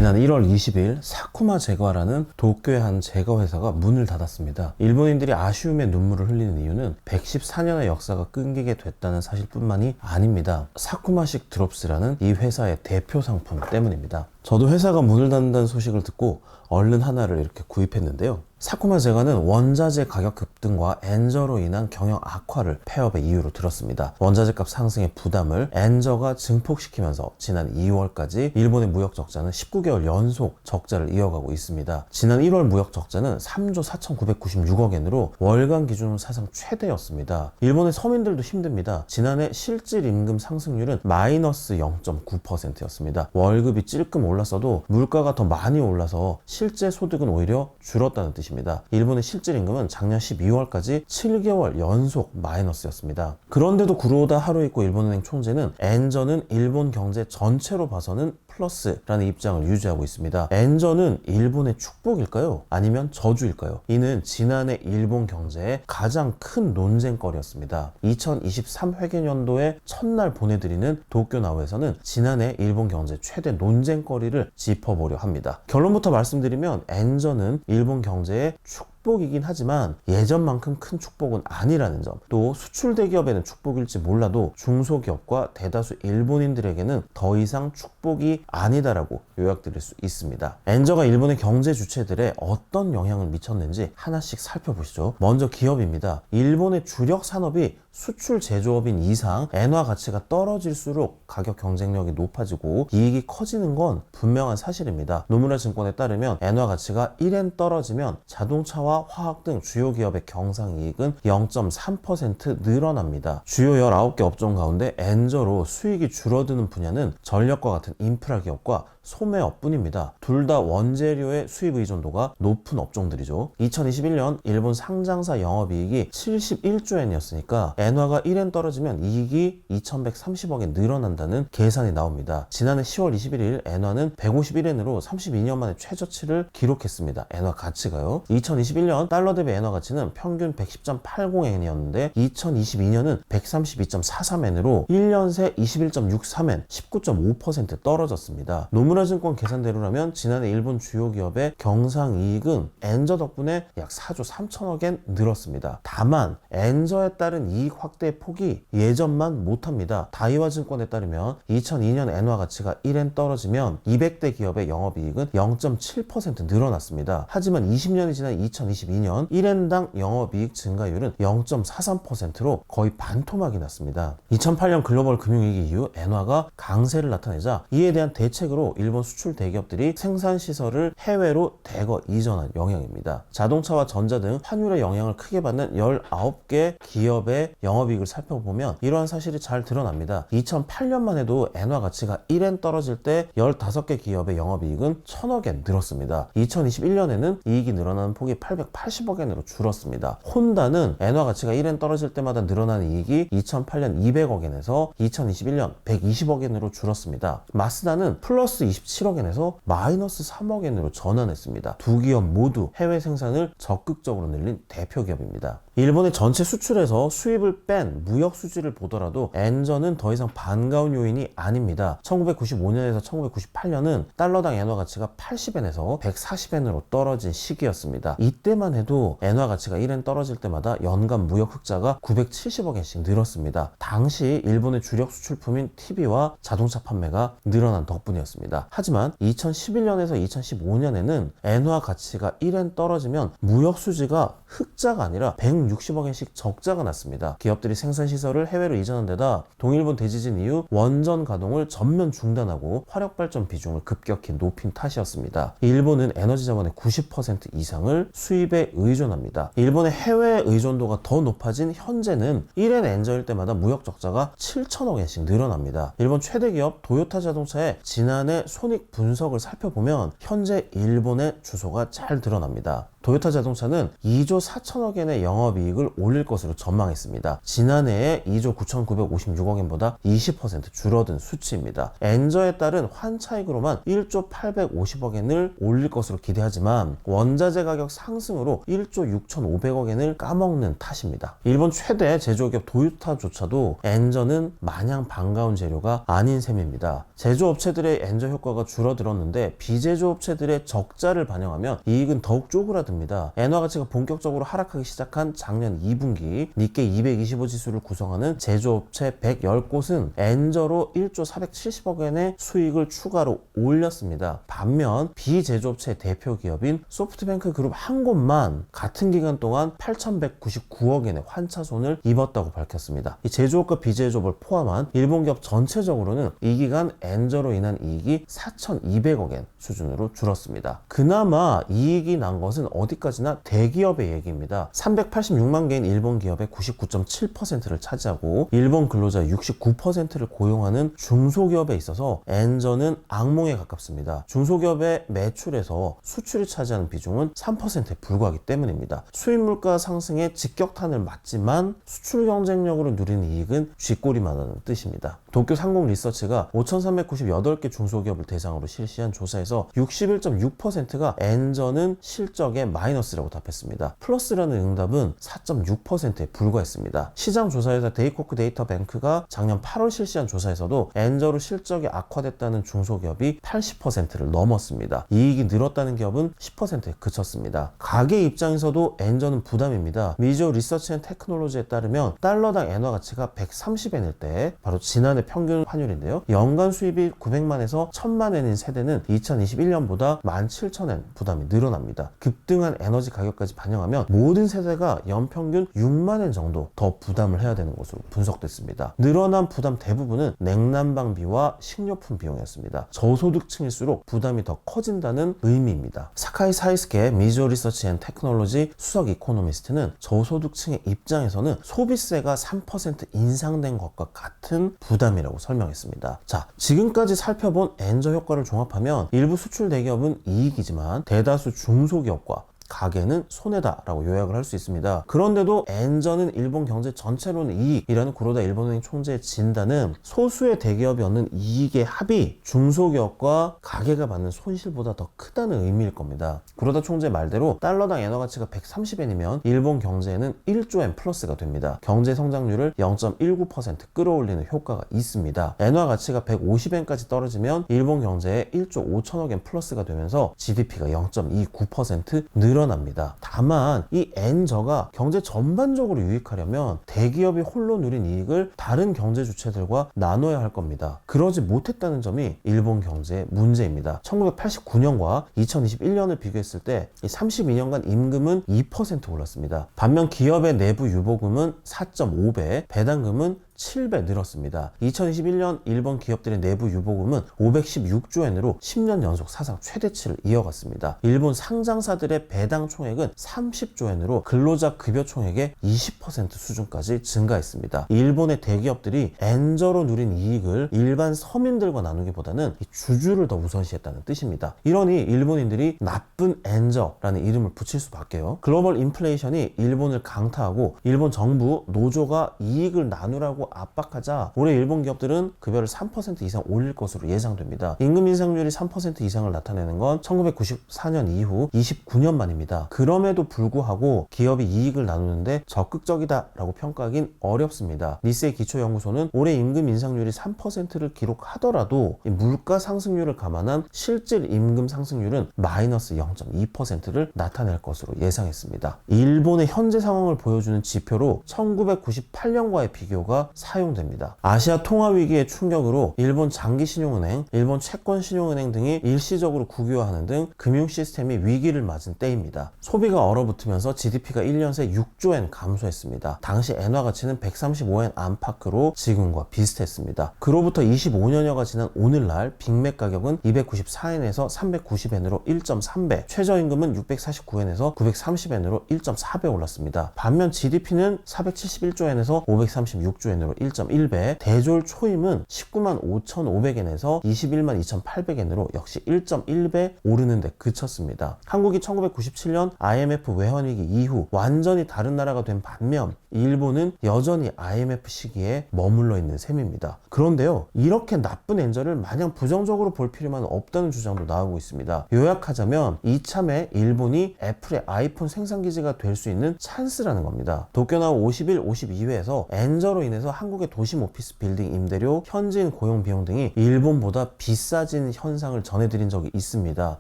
지난 1월 20일 사쿠마 제과라는 도쿄의 한 제과 회사가 문을 닫았습니다. 일본인들이 아쉬움의 눈물을 흘리는 이유는 114년의 역사가 끊기게 됐다는 사실뿐만이 아닙니다. 사쿠마식 드롭스라는 이 회사의 대표 상품 때문입니다. 저도 회사가 문을 닫는다는 소식을 듣고 얼른 하나를 이렇게 구입했는데요. 사쿠마 제과는 원자재 가격 급등과 엔저로 인한 경영 악화를 폐업의 이유로 들었습니다. 원자재 값 상승의 부담을 엔저가 증폭시키면서 지난 2월까지 일본의 무역 적자는 19개월 연속 적자를 이어가고 있습니다. 지난 1월 무역 적자는 3조 4,996억 엔으로 월간 기준으로 사상 최대였습니다. 일본의 서민들도 힘듭니다. 지난해 실질 임금 상승률은 마이너스 0.9%였습니다. 월급이 찔끔 올랐어도 물가가 더 많이 올라서 실제 소득은 오히려 줄었다는 뜻입니다. 일본의 실질 임금은 작년 12월까지 7개월 연속 마이너스였습니다. 그런데도 구로다 하루이코 일본은행 총재는 엔저는 일본 경제 전체로 봐서는 플러스라는 입장을 유지하고 있습니다. 엔저는 일본의 축복일까요? 아니면 저주일까요? 이는 지난해 일본 경제의 가장 큰 논쟁거리였습니다. 2023 회계연도의 첫날 보내드리는 도쿄나우에서는 지난해 일본 경제 최대 논쟁거리를 짚어보려 합니다. 결론부터 말씀드리면 엔저는 일본 경제의 축복이긴 하지만 예전만큼 큰 축복은 아니라는 점, 또 수출 대기업에는 축복일지 몰라도 중소기업과 대다수 일본인들에게는 더 이상 축복이 아니다라고 요약드릴 수 있습니다. 엔저가 일본의 경제 주체들에 어떤 영향을 미쳤는지 하나씩 살펴보시죠. 먼저 기업입니다. 일본의 주력 산업이 수출 제조업인 이상 엔화 가치가 떨어질수록 가격 경쟁력이 높아지고 이익이 커지는 건 분명한 사실입니다. 노무라 증권에 따르면 엔화 가치가 1엔 떨어지면 자동차와 화학 등 주요 기업의 경상이익은 0.3% 늘어납니다. 주요 19개 업종 가운데 엔저로 수익이 줄어드는 분야는 전력과 같은 인프라 기업과 소매업뿐입니다. 둘 다 원재료의 수입 의존도가 높은 업종들이죠. 2021년 일본 상장사 영업이익이 71조 엔이었으니까 엔화가 1엔 떨어지면 이익이 2130억에 늘어난다는 계산이 나옵니다. 지난해 10월 21일 엔화는 151엔으로 32년 만에 최저치를 기록했습니다. 엔화 가치가요. 2021년 달러 대비 엔화 가치는 평균 110.80엔이었는데 2022년은 132.43엔으로 1년 새 21.63엔, 19.5% 떨어졌습니다. 노무라증권 계산대로라면 지난해 일본 주요 기업의 경상이익은 엔저 덕분에 약 4조 3천억엔 늘었습니다. 다만 엔저에 따른 이익 확대의 폭이 예전만 못합니다. 다이와증권에 따르면 2002년 엔화 가치가 1엔 떨어지면 200대 기업의 영업이익은 0.7% 늘어났습니다. 하지만 20년이 지난 2022년 1엔당 영업이익 증가율은 0.43%로 거의 반토막이 났습니다. 2008년 글로벌 금융위기 이후 엔화가 강세를 나타내자 이에 대한 대책으로 일본 수출 대기업들이 생산시설을 해외로 대거 이전한 영향입니다. 자동차와 전자 등 환율의 영향을 크게 받는 19개 기업의 영업이익을 살펴보면 이러한 사실이 잘 드러납니다. 2008년만 해도 엔화 가치가 1엔 떨어질 때 15개 기업의 영업이익은 1000억엔 늘었습니다. 2021년에는 이익이 늘어나는 폭이 880억엔으로 줄었습니다. 혼다는 엔화 가치가 1엔 떨어질 때마다 늘어나는 이익이 2008년 200억엔에서 2021년 120억엔으로 줄었습니다. 마쓰다는 플러스 27억엔에서 마이너스 3억엔으로 전환했습니다. 두 기업 모두 해외 생산을 적극적으로 늘린 대표 기업입니다. 일본의 전체 수출에서 수입을 뺀 무역 수지를 보더라도 엔저는 더 이상 반가운 요인이 아닙니다. 1995년에서 1998년은 달러당 엔화 가치가 80엔에서 140엔으로 떨어진 시기였습니다. 이때만 해도 엔화 가치가 1엔 떨어질 때마다 연간 무역 흑자가 970억엔씩 늘었습니다. 당시 일본의 주력 수출품인 TV와 자동차 판매가 늘어난 덕분이었습니다. 하지만 2011년에서 2015년에는 엔화 가치가 1엔 떨어지면 무역 수지가 흑자가 아니라 160억엔씩 적자가 났습니다. 기업들이 생산시설을 해외로 이전한 데다 동일본 대지진 이후 원전 가동을 전면 중단하고 화력발전 비중을 급격히 높인 탓이었습니다. 일본은 에너지 자원의 90% 이상을 수입에 의존합니다. 일본의 해외 의존도가 더 높아진 현재는 1엔 엔저일 때마다 무역 적자가 7천억엔씩 늘어납니다. 일본 최대 기업 도요타 자동차의 지난해 손익 분석을 살펴보면 현재 일본의 주소가 잘 드러납니다. 도요타 자동차는 2조 4천억엔의 영업이익을 올릴 것으로 전망했습니다. 지난해에 2조 9,956억엔보다 20% 줄어든 수치입니다. 엔저에 따른 환차익으로만 1조 850억엔을 올릴 것으로 기대하지만 원자재 가격 상승으로 1조 6,500억엔을 까먹는 탓입니다. 일본 최대 제조기업 도요타조차도 엔저는 마냥 반가운 재료가 아닌 셈입니다. 제조업체들의 엔저 효과가 줄어들었는데 비제조업체들의 적자를 반영하면 이익은 더욱 쪼그라듭니다. 엔화 가치가 본격적으로 하락하기 시작한 작년 2분기 니케이 225 지수를 구성하는 제조업체 110곳은 엔저로 1조 470억엔의 수익을 추가로 올렸습니다. 반면 비제조업체 대표 기업인 소프트뱅크 그룹 한 곳만 같은 기간 동안 8,199억엔의 환차손을 입었다고 밝혔습니다. 이 제조업과 비제조업을 포함한 일본 기업 전체적으로는 이 기간 엔저로 인한 이익이 4,200억엔 수준으로 줄었습니다. 그나마 이익이 난 것은 어디까지나 대기업의 얘기입니다. 386만 개인 일본 기업의 99.7%를 차지하고 일본 근로자 69%를 고용하는 중소기업에 있어서 엔저는 악몽에 가깝습니다. 중소기업의 매출에서 수출이 차지하는 비중은 3%에 불과하기 때문입니다. 수입 물가 상승에 직격탄을 맞지만 수출 경쟁력으로 누리는 이익은 쥐꼬리만하다는 뜻입니다. 도쿄 상공 리서치가 5,398개 중소기업을 대상으로 실시한 조사에서 61.6%가 엔저는 실적에 마이너스라고 답했습니다. 플러스라는 응답은 4.6%에 불과했습니다. 시장 조사회사 데이코크 데이터뱅크가 작년 8월 실시한 조사에서도 엔저로 실적이 악화됐다는 중소기업이 80%를 넘었습니다. 이익이 늘었다는 기업은 10%에 그쳤습니다. 가게 입장에서도 엔저는 부담입니다. 미조 리서치 앤 테크놀로지에 따르면 달러당 엔화 가치가 130엔일 때 바로 지난해 평균 환율인데요. 연간 수입이 900만에서 1000만엔인 세대는 2021년보다 17,000엔 부담이 늘어납니다. 급등한 에너지 가격까지 반영하면 모든 세대가 연평균 6만엔 정도 더 부담을 해야 되는 것으로 분석됐습니다. 늘어난 부담 대부분은 냉난방비와 식료품 비용이었습니다. 저소득층일수록 부담이 더 커진다는 의미입니다. 사카이 사이스케 미조 리서치 앤 테크놀로지 수석 이코노미스트는 저소득층의 입장에서는 소비세가 3% 인상된 것과 같은 부담이라고 설명했습니다. 자, 지금까지 살펴본 엔저 효과를 종합하면 일부 수출 대기업은 이익이지만 대다수 중소기업과 가게는 손해다라고 요약을 할 수 있습니다. 그런데도 엔저는 일본 경제 전체로는 이익이라는 구로다 일본은행 총재의 진단은 소수의 대기업이 얻는 이익의 합이 중소기업과 가게가 받는 손실보다 더 크다는 의미일 겁니다. 구로다 총재 말대로 달러당 엔화 가치가 130엔이면 일본 경제에는 1조엔 플러스가 됩니다. 경제 성장률을 0.19% 끌어올리는 효과가 있습니다. 엔화 가치가 150엔까지 떨어지면 일본 경제에 1조 5천억엔 플러스가 되면서 GDP가 0.29% 늘어납니다. 다만 이 엔저가 경제 전반적으로 유익하려면 대기업이 홀로 누린 이익을 다른 경제 주체들과 나눠야 할 겁니다. 그러지 못했다는 점이 일본 경제의 문제입니다. 1989년과 2021년을 비교했을 때 32년간 임금은 2% 올랐습니다. 반면 기업의 내부 유보금은 4.5배, 배당금은 7배 늘었습니다. 2021년 일본 기업들의 내부 유보금은 516조엔으로 10년 연속 사상 최대치를 이어갔습니다. 일본 상장사들의 배당 총액은 30조엔으로 근로자 급여 총액의 20% 수준까지 증가했습니다. 일본의 대기업들이 엔저로 누린 이익을 일반 서민들과 나누기보다는 주주를 더 우선시했다는 뜻입니다. 이러니 일본인들이 나쁜 엔저라는 이름을 붙일 수밖에요. 글로벌 인플레이션이 일본을 강타하고 일본 정부, 노조가 이익을 나누라고 압박하자 올해 일본 기업들은 급여를 3% 이상 올릴 것으로 예상됩니다. 임금 인상률이 3% 이상을 나타내는 건 1994년 이후 29년 만입니다. 그럼에도 불구하고 기업이 이익을 나누는데 적극적이다라고 평가하긴 어렵습니다. 니세이 기초연구소는 올해 임금 인상률이 3%를 기록하더라도 물가 상승률을 감안한 실질 임금 상승률은 마이너스 0.2%를 나타낼 것으로 예상했습니다. 일본의 현재 상황을 보여주는 지표로 1998년과의 비교가 사용됩니다. 아시아 통화 위기의 충격으로 일본 장기신용은행, 일본 채권신용은행 등이 일시적으로 국유화하는 등 금융 시스템이 위기를 맞은 때입니다. 소비가 얼어붙으면서 GDP가 1년 새 6조엔 감소했습니다. 당시 엔화 가치는 135엔 안팎으로 지금과 비슷했습니다. 그로부터 25년여가 지난 오늘날 빅맥 가격은 294엔에서 390엔으로 1.3배, 최저임금은 649엔에서 930엔으로 1.4배 올랐습니다. 반면 GDP는 471조엔에서 536조엔으로 엔으로 1.1배, 대졸 초임은 19만 5,500엔에서 21만 2,800엔으로 역시 1.1배 오르는 데 그쳤습니다. 한국이 1997년 IMF 외환위기 이후 완전히 다른 나라가 된 반면 일본은 여전히 IMF 시기에 머물러 있는 셈입니다. 그런데요, 이렇게 나쁜 엔저를 마냥 부정적으로 볼 필요만 없다는 주장도 나오고 있습니다. 요약하자면 이참에 일본이 애플의 아이폰 생산기지가 될 수 있는 찬스라는 겁니다. 도쿄나우 51, 52회에서 엔저로 인해서 한국의 도심 오피스 빌딩 임대료, 현지인 고용 비용 등이 일본보다 비싸진 현상을 전해드린 적이 있습니다.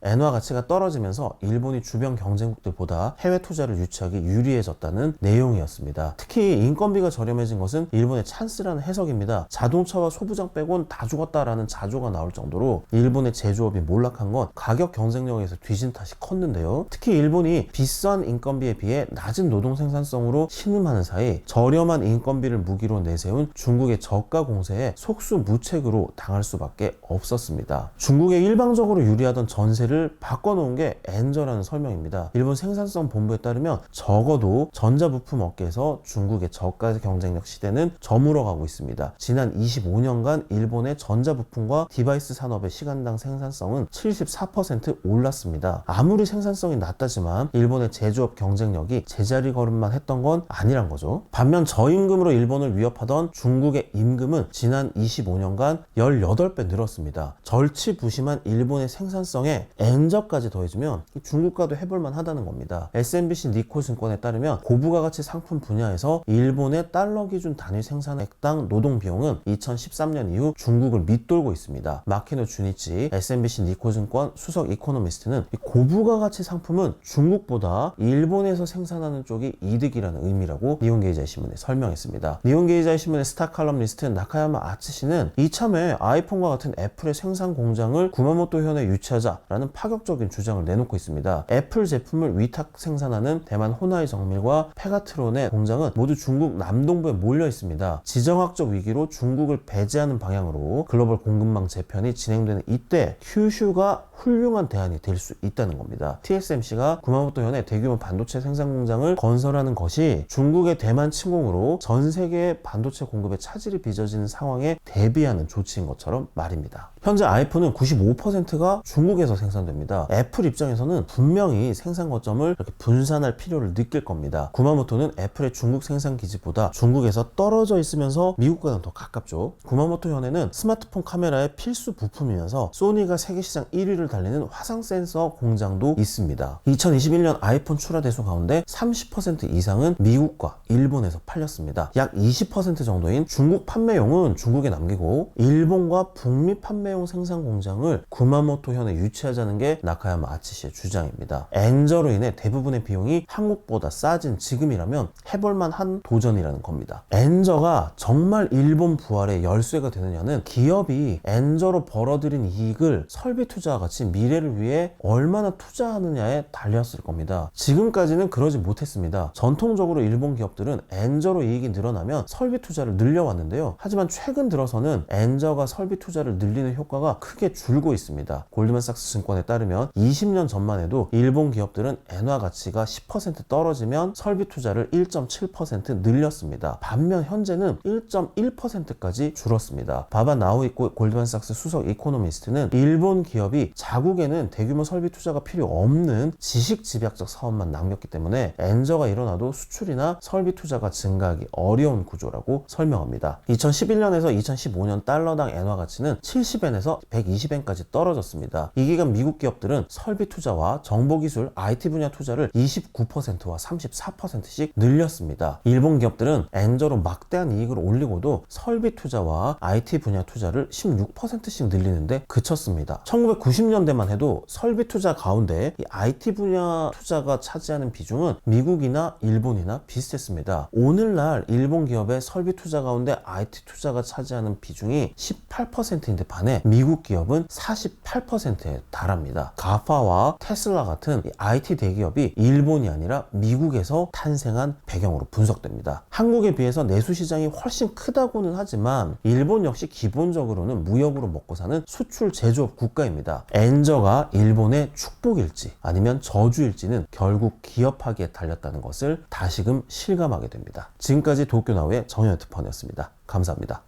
엔화 가치가 떨어지면서 일본이 주변 경쟁국들보다 해외 투자를 유치하기 유리해졌다는 내용이었습니다. 특히 인건비가 저렴해진 것은 일본의 찬스라는 해석입니다. 자동차와 소부장 빼곤 다 죽었다라는 자조가 나올 정도로 일본의 제조업이 몰락한 건 가격 경쟁력에서 뒤진 탓이 컸는데요. 특히 일본이 비싼 인건비에 비해 낮은 노동 생산성으로 신음하는 사이 저렴한 인건비를 무기로 내세운 중국의 저가 공세에 속수무책으로 당할 수밖에 없었습니다. 중국에 일방적으로 유리하던 전세를 바꿔놓은 게 엔저라는 설명입니다. 일본 생산성 본부에 따르면 적어도 전자부품 업계에서 중국의 저가 경쟁력 시대는 저물어가고 있습니다. 지난 25년간 일본의 전자부품과 디바이스 산업의 시간당 생산성은 74% 올랐습니다. 아무리 생산성이 낮다지만 일본의 제조업 경쟁력이 제자리 걸음만 했던 건 아니란 거죠. 반면 저임금으로 일본을 위협하던 중국의 임금은 지난 25년간 18배 늘었습니다. 절치부심한 일본의 생산성에 엔저까지 더해지면 중국과도 해볼만 하다는 겁니다. SMBC 니코증권에 따르면 고부가가치 상품 분야에서 일본의 달러 기준 단위 생산액당 노동 비용은 2013년 이후 중국을 밑돌고 있습니다. 마키노 주니치 SMBC 니코증권 수석 이코노미스트는 고부가가치 상품은 중국보다 일본에서 생산하는 쪽이 이득이라는 의미라고 니혼게이자이 신문에 설명했습니다. 니혼게이자이 신문의 스타 칼럼니스트 나카야마 아츠시는 이참에 아이폰과 같은 애플의 생산 공장을 구마모토 현에 유치하자라는 파격적인 주장을 내놓고 있습니다. 애플 제품을 위탁 생산하는 대만 호나이 정밀과 페가트론의 공장은 모두 중국 남동부에 몰려 있습니다. 지정학적 위기로 중국을 배제하는 방향으로 글로벌 공급망 재편이 진행되는 이때 큐슈가 훌륭한 대안이 될 수 있다는 겁니다. TSMC가 구마모토 현에 대규모 반도체 생산 공장을 건설하는 것이 중국의 대만 침공으로 전 세계의 반도체 공급에 차질이 빚어지는 상황에 대비하는 조치인 것처럼 말입니다. 현재 아이폰은 95%가 중국에서 생산됩니다. 애플 입장에서는 분명히 생산 거점을 이렇게 분산할 필요를 느낄 겁니다. 구마모토는 애플의 중국 생산 기지보다 중국에서 떨어져 있으면서 미국과는 더 가깝죠. 구마모토 현에는 스마트폰 카메라의 필수 부품이면서 소니가 세계 시장 1위를 달리는 화상 센서 공장도 있습니다. 2021년 아이폰 출하 대수 가운데 30% 이상은 미국과 일본에서 팔렸습니다. 약 20% 정도인 중국 판매용은 중국에 남기고 일본과 북미 판매용 생산 공장을 구마모토 현에 유치하자는 게 나카야마 아츠시의 주장입니다. 엔저로 인해 대부분의 비용이 한국보다 싸진 지금이라면 해볼만 한 도전이라는 겁니다. 엔저가 정말 일본 부활의 열쇠가 되느냐는 기업이 엔저로 벌어들인 이익을 설비 투자와 같이 미래를 위해 얼마나 투자하느냐에 달렸을 겁니다. 지금까지는 그러지 못했습니다. 전통적으로 일본 기업들은 엔저로 이익이 늘어나면 설비 투자를 늘려왔는데요. 하지만 최근 들어서는 엔저가 설비 투자를 늘리는 효과가 크게 줄고 있습니다. 골드만삭스 증권에 따르면 20년 전만 해도 일본 기업들은 엔화 가치가 10% 떨어지면 설비 투자를 1.7% 늘렸습니다. 반면 현재는 1.1%까지 줄었습니다. 바바 나우이코 골드만삭스 수석 이코노미스트는 일본 기업이 자국에는 대규모 설비 투자가 필요 없는 지식 집약적 사업만 남겼기 때문에 엔저가 일어나도 수출이나 설비 투자가 증가하기 어려운 구조라고 설명합니다. 2011년에서 2015년 달러당 엔화 가치는 70엔에서 120엔까지 떨어졌습니다. 이 기간 미국 기업들은 설비 투자와 정보기술, IT 분야 투자를 29%와 34%씩 늘렸습니다. 일본 기업들은 엔저로 막대한 이익을 올리고도 설비 투자와 IT 분야 투자를 16%씩 늘리는데 그쳤습니다. 1990년대만 해도 설비 투자 가운데 이 IT 분야 투자가 차지하는 비중은 미국이나 일본이나 비슷했습니다. 오늘날 일본 기업의 설비 투자 가운데 IT 투자가 차지하는 비중이 18%인데 반해 미국 기업은 48%에 달합니다. 가파와 테슬라 같은 IT 대기업이 일본이 아니라 미국에서 탄생한 배경으로 분석됩니다. 한국에 비해서 내수 시장이 훨씬 크다고는 하지만 일본 역시 기본적으로는 무역으로 먹고 사는 수출 제조업 국가입니다. 엔저가 일본의 축복일지 아니면 저주일지는 결국 기업하기에 달렸다는 것을 다시금 실감하게 됩니다. 지금까지 도쿄나우의 정현투펀이었습니다. 감사합니다.